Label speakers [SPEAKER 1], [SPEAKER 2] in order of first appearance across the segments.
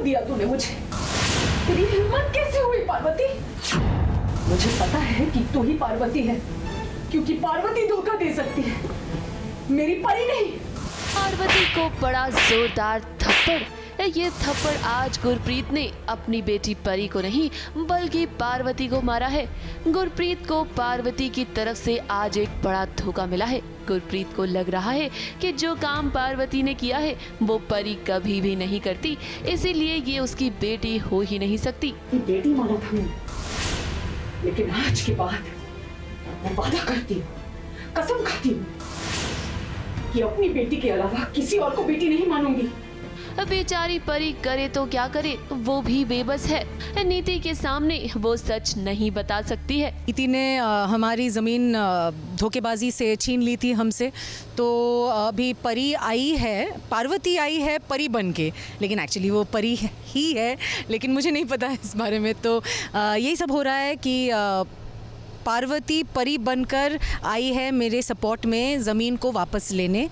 [SPEAKER 1] दिया तूने मुझे। तेरी हिम्मत कैसे हुई पार्वती? मुझे पता है कि तू ही पार्वती है, क्योंकि पार्वती धोखा दे सकती है, मेरी परी नहीं।
[SPEAKER 2] पार्वती को बड़ा जोरदार थप्पड़। ये थप्पड़ आज गुरप्रीत ने अपनी बेटी परी को नहीं बल्कि पार्वती को मारा है। गुरप्रीत को पार्वती की तरफ से आज एक बड़ा धोखा मिला है। गुरप्रीत को लग रहा है कि जो काम पार्वती ने किया है वो परी कभी भी नहीं करती, इसीलिए ये उसकी बेटी हो ही नहीं सकती।
[SPEAKER 1] बेटी माना था मैंने, लेकिन आज के बाद मैं वादा करती हूँ, कसम खाती हूँ कि अपनी बेटी के अलावा किसी और को बेटी नहीं मानूंगी।
[SPEAKER 2] बेचारी परी करे तो क्या करे, वो भी बेबस है। नीति के सामने वो सच नहीं बता सकती है।
[SPEAKER 3] नीति ने हमारी ज़मीन धोखेबाजी से छीन ली थी हमसे, तो अभी परी आई है, पार्वती आई है परी बन के, लेकिन एक्चुअली वो परी ही है, लेकिन मुझे नहीं पता है इस बारे में। तो यही सब हो रहा है कि पार्वती परी बनकर आई है मेरे सपोर्ट में ज़मीन को वापस लेने,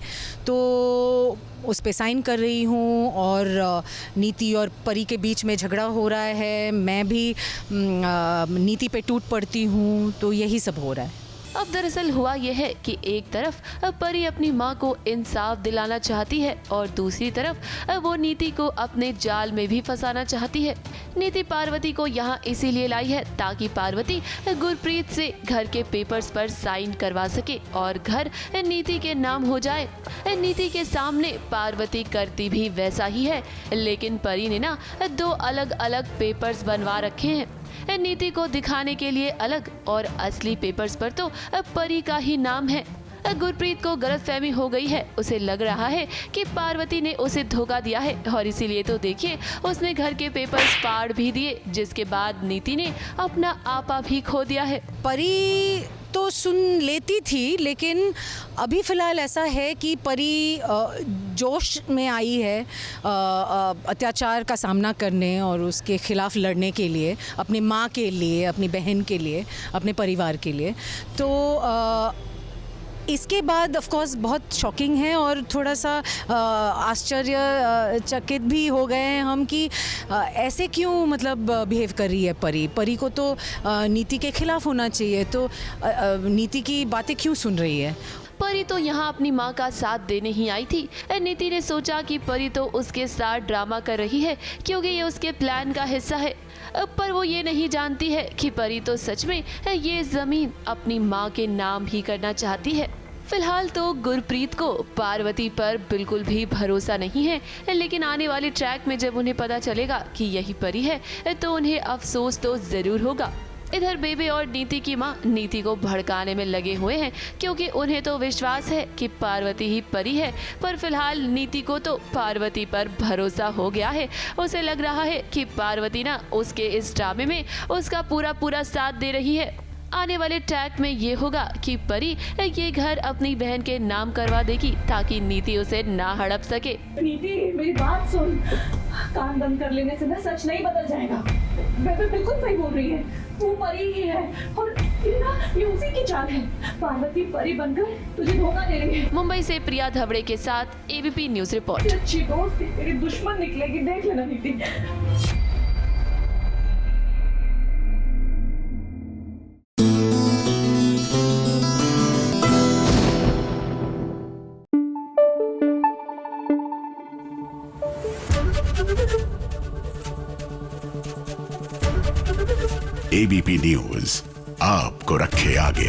[SPEAKER 3] तो उस पे साइन कर रही हूँ। और नीति और परी के बीच में झगड़ा हो रहा है, मैं भी नीति पे टूट पड़ती हूँ, तो यही सब हो रहा है।
[SPEAKER 2] अब दरअसल हुआ यह है कि एक तरफ परी अपनी माँ को इंसाफ दिलाना चाहती है और दूसरी तरफ वो नीति को अपने जाल में भी फंसाना चाहती है। नीति पार्वती को यहाँ इसीलिए लाई है ताकि पार्वती गुरप्रीत से घर के पेपर्स पर साइन करवा सके और घर नीति के नाम हो जाए। नीति के सामने पार्वती करती भी वैसा ही है, लेकिन परी ने ना 2 अलग अलग पेपर्स बनवा रखे हैं, नीति को दिखाने के लिए अलग और असली पेपर्स पर तो परी का ही नाम है। गुरप्रीत को गलतफहमी हो गई है, उसे लग रहा है कि पार्वती ने उसे धोखा दिया है और इसीलिए तो देखिए उसने घर के पेपर्स फाड़ भी दिए, जिसके बाद नीति ने अपना आपा भी खो दिया है।
[SPEAKER 3] परी तो सुन लेती थी, लेकिन अभी फ़िलहाल ऐसा है कि परी जोश में आई है अत्याचार का सामना करने और उसके ख़िलाफ़ लड़ने के लिए, अपनी माँ के लिए, अपनी बहन के लिए, अपने परिवार के लिए। तो इसके बाद ऑफ कोर्स बहुत शॉकिंग है और थोड़ा सा आश्चर्यचकित भी हो गए हैं हम कि ऐसे क्यों मतलब बिहेव कर रही है परी। परी को तो नीति के खिलाफ होना चाहिए, तो नीति की बातें क्यों सुन रही है।
[SPEAKER 2] परी तो यहाँ अपनी माँ का साथ देने ही आई थी। नीति ने सोचा कि परी तो उसके साथ ड्रामा कर रही है क्योंकि ये उसके प्लान का हिस्सा है, पर वो ये नहीं जानती है कि परी तो सच में ये ज़मीन अपनी माँ के नाम ही करना चाहती है। फिलहाल तो गुरप्रीत को पार्वती पर बिल्कुल भी भरोसा नहीं है, लेकिन आने वाले ट्रैक में जब उन्हें पता चलेगा कि यही परी है तो उन्हें अफसोस तो ज़रूर होगा। इधर बेबे और नीति की माँ नीति को भड़काने में लगे हुए हैं क्योंकि उन्हें तो विश्वास है कि पार्वती ही परी है, पर फिलहाल नीति को तो पार्वती पर भरोसा हो गया है। उसे लग रहा है कि पार्वती ना उसके इस ड्रामे में उसका पूरा साथ दे रही है। आने वाले ट्रैक में ये होगा कि परी ये घर अपनी बहन के नाम करवा देगी ताकि नीति उसे ना हड़प सके।
[SPEAKER 1] नीति मेरी बात सुन, कान बंद कर लेने से ना सच नहीं बदल जाएगा। बेबे बिल्कुल सही बोल रही है, वो परी ही है और ये उसी की चाल है। पार्वती परी बनकर तुझे धोखा दे रही है।
[SPEAKER 2] मुंबई से प्रिया धबड़े के साथ एबीपी न्यूज रिपोर्ट।
[SPEAKER 1] अच्छी दोस्त तेरी दुश्मन निकलेगी, देख लेना नीति।
[SPEAKER 4] एबीपी न्यूज आपको रखे आगे।